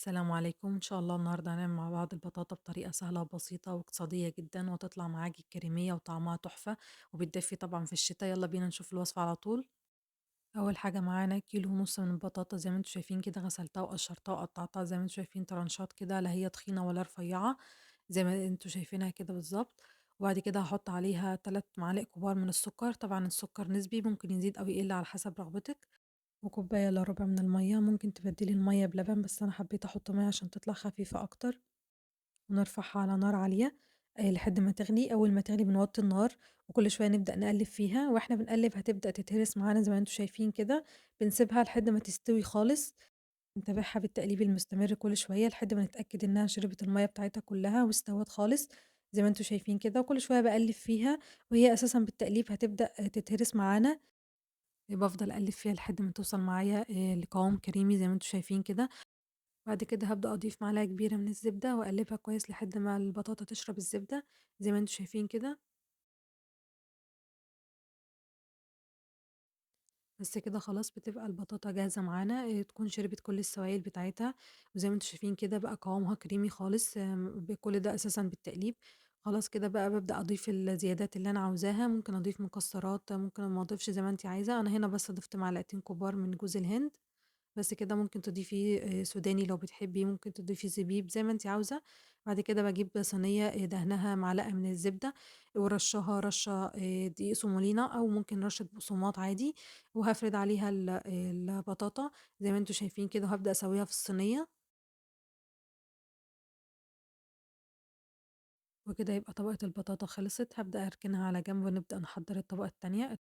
السلام عليكم. إن شاء الله النهاردة هنعمل مع بعض البطاطا بطريقة سهلة وبسيطة واقتصادية جدا وتطلع معاكي كريمية وطعمها تحفة وبتدفي طبعا في الشتاء. يلا بينا نشوف الوصفة على طول. أول حاجة معانا كيلو ونص من البطاطا زي ما انتوا شايفين كده، غسلتها وقشرتها وقطعتها زي ما انتوا شايفين طرنشات كده، لا هي تخينة ولا رفيعة، زي ما انتوا شايفينها كده بالظبط. وبعد كده هحط عليها 3 معالق كبار من السكر، طبعا السكر نسبي ممكن يزيد أو يقل على حسب رغبتك. وكوباية إلا ربع من المَيّة، ممكن تبدّلي المَيّة بلبن بس أنا حبيت أحط مَيّة عشان تطلع خفيفة أكتر، ونرفعها على نار عالية لحد ما تغلي. أول ما تغلي بنوطّي النار وكل شوية نبدأ نقلّب فيها، وإحنا بنقلّب هتبدأ تتهرس معانا زي ما أنتم شايفين كده، بنسيبها لحد ما تستوي خالص، نتابعها بالتقليب المستمر كل شوية لحد ما نتأكد إنها شربت المَيّة بتاعتها كلّها واستوت خالص زي ما أنتم شايفين كده، وكل شوية باقلّب فيها وهي أساسًا بالتقليب هتبدأ تتهرس معانا. بافضل أقلِّب فيها لحد ما توصل معايا لقوام كريمي زي ما أنتم شايفين كده. بعد كده هابدأ أضيف معلقة كبيرة من الزبدة وأقلِّبها كويس لحد ما البطاطا تشرب الزبدة زي ما أنتم شايفين كده. بس كده خلاص بتبقى البطاطا جاهزة معانا، تكون شربت كل السوائل بتاعتها، وزي ما أنتم شايفين كده بقى قوامها كريمي خالص، بكل ده أساسًا بالتقليب. خلاص كده بقى بابدأ أضيف الزيادات اللي أنا عاوزاها، ممكن أضيف مكسرات، ممكن ما أضيفش زي ما أنتِ عايزة، أنا هنا بس ضِفت معلقتين كبار من جوز الهند. بس كده ممكن تضيفي سوداني لو بتحبي، ممكن تضيفي زبيب زي ما أنتِ عاوزة. بعد كده باجيب صينية دهنها معلقة من الزبدة ورشّاها رشّة دقيق سومولينا أو ممكن رشّة بقسماط عادي، وهافرد عليها البطاطا زي ما أنتم شايفين كده، وهابدأ أسويها في الصينية. وكده يبقى طبقة البطاطا خلصت، هابدأ أركنها على جنب ونبدأ نحضّر الطبقة التانية،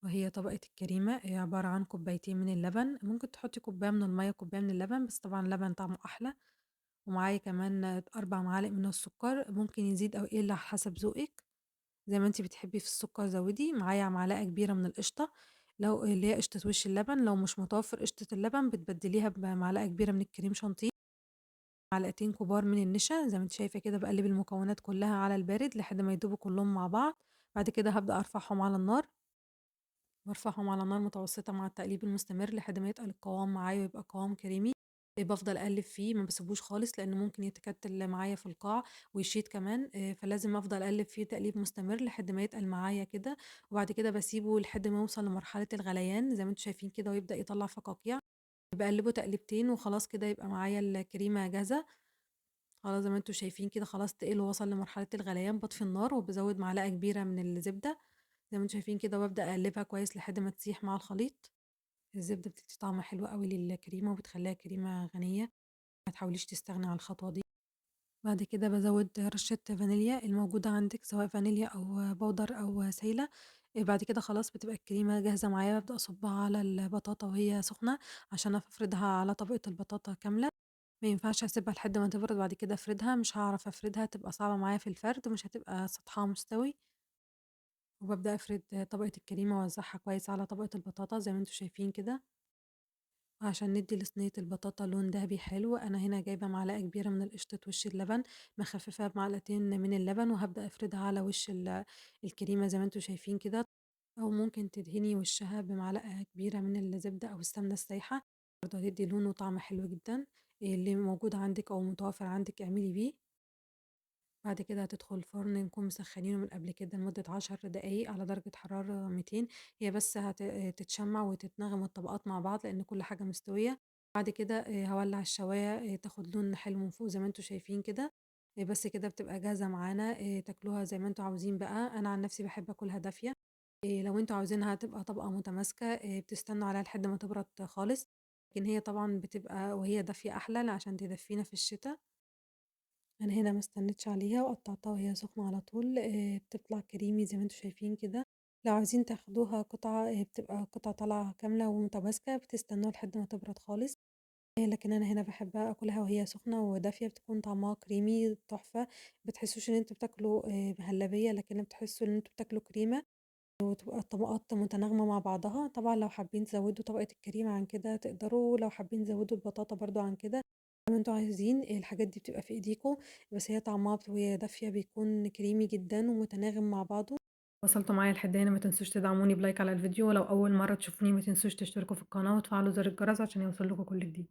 وهي طبقة الكريمة، عبارة عن كوبايتين من اللبن، ممكن تحطّي كوباية من المَيّة وكوباية من اللبن، بس طبعًا اللبن طعمه أحلى. ومعايا كمان 4 معالق من السكر، ممكن يزيد أو يقل على حسب ذوقِك، زي ما أنتِ بتحبي في السكر زوّدي. معايا معلقة كبيرة من القشطة، لو اللي هي قشطة وش اللبن، لو مش متوفر قشطة اللبن بتبدليها بمعلقة كبيرة من الكريم شانتيه. معلقتين كبار من النشا، زي ما أنتِ شايفة كده باقلّب المكونات كلها على البارد لحد ما يدوبوا كلّهم مع بعض. بعد كده هابدأ أرفعهم على النار، بارفعهم على نار متوسطة مع التقليب المستمر لحد ما يتقل القوام معايا ويبقى قوام كريمي. بافضل أقلِّب فيه ما باسيبوش خالص، لإنه ممكن يتكتل معايا في القاع ويشيط كمان، فلازم أفضل أقلِّب فيه تقليب مستمر لحد ما يتقل معايا كده. وبعد كده باسيبه لحد ما يوصل لمرحلة الغليان زي ما أنتم شايفين كده ويبدأ يطلّع فقاقيع، باقلِّبه تقليبتين وخلاص كده يبقى معايا الكريمة جاهزة. خلاص زي ما أنتم شايفين كده خلاص تقِل ووصل لمرحلة الغليان، باطفي النار وبازوّد معلقة كبيرة من الزبدة زي ما أنتم شايفين كده، وابدأ أقلِّبها كويس لحد ما تسيح مع الخليط. الزبدة بتدّي طعم حلو أوي للكريمة وبتخلّيها كريمة غنية، ما تحاوليش تستغني عن الخطوة دي. بعد كده بازوّد رشة فانيليا الموجودة عندِك سواء فانيليا أو بودر أو سايلة. بعد كده خلاص بتبقى الكريمة جاهزة معايا، بابدأ أصُبّها على البطاطا وهي سخنة عشان أفردها على طبقة البطاطا كاملة. ما ينفعش أسيبها لحد ما تبرد وبعد كده أفردها، مش هاعرف أفردها تبقى صعبة معايا في الفرد ومش هتبقى سطحها مستوي. وبابدأ أفرد طبقة الكريمة وأوزّعها كويس على طبقة البطاطا زي ما أنتم شايفين كده. وعشان ندّي لصينية البطاطا لون دهبي حلو، أنا هنا جايبة معلقة كبيرة من القشطة وش اللبن، مخففاها بمعلقتين من اللبن، وهابدأ أفردها على وش الكريمة زي ما أنتم شايفين كده، أو ممكن تدهني وشها بمعلقة كبيرة من الزبدة أو السمنة السايحة، برضه هتدّي لون وطعم حلو جدًا. اللي موجود عندِك أو متوفر عندِك اعملي بيه. بعد كده هتدخل الفرن نكون مسخّنينه من قبل كده لمدة 10 دقايق على درجة حرارة 200، هي بس تتشمّع وتتنغم الطبقات مع بعض لإن كل حاجة مستوية. بعد كده هاولّع الشواية تاخد لون حلو من فوق زي ما أنتم شايفين كده. بس كده بتبقى جاهزة معانا، تاكلوها زي ما أنتم عاوزين بقى، أنا عن نفسي باحب آكلها دافية. لو أنتم عاوزينها تبقى طبقة متماسكة بتستنوا عليها لحد ما تبرد خالص، لكن هي طبعًا بتبقى وهي دافية أحلى عشان تدفّينا في الشتا. أنا هنا ما استنيتش عليها وقطعتها وهي سخنة على طول، بتطلع كريمي زي ما أنتم شايفين كده. لو عايزين تاخدوها قطع بتبقى قطع طالعة كاملة ومتماسكة بتستنوها لحد ما تبرد خالص. لكن أنا هنا باحب آكلها وهي سخنة ودافية بتكون طعمها كريمي تحفة، ما بتحسوش إن أنتم بتاكلوا مهلبية، لكن بتحسوا إن أنتم بتاكلوا كريمة. وتبقى الطبقات متناغمة مع بعضها، طبعًا لو حابين تزودوا طبقة الكريمة عن كده تقدروا، لو حابين تزودوا البطاطا برضه عن كده زي ما أنتم عايزين، الحاجات دي بتبقى في إيديكم، بس هي طعمها وهي دافية بيكون كريمي جدًا ومتناغم مع بعضه. وصلتوا معايا لحد هنا ما تنسوش تدعموني بلايك على الفيديو، ولو أول مرة تشوفوني ما تنسوش تشتركوا في القناة وتفعلوا زر الجرس عشان يوصل لكم كل جديد.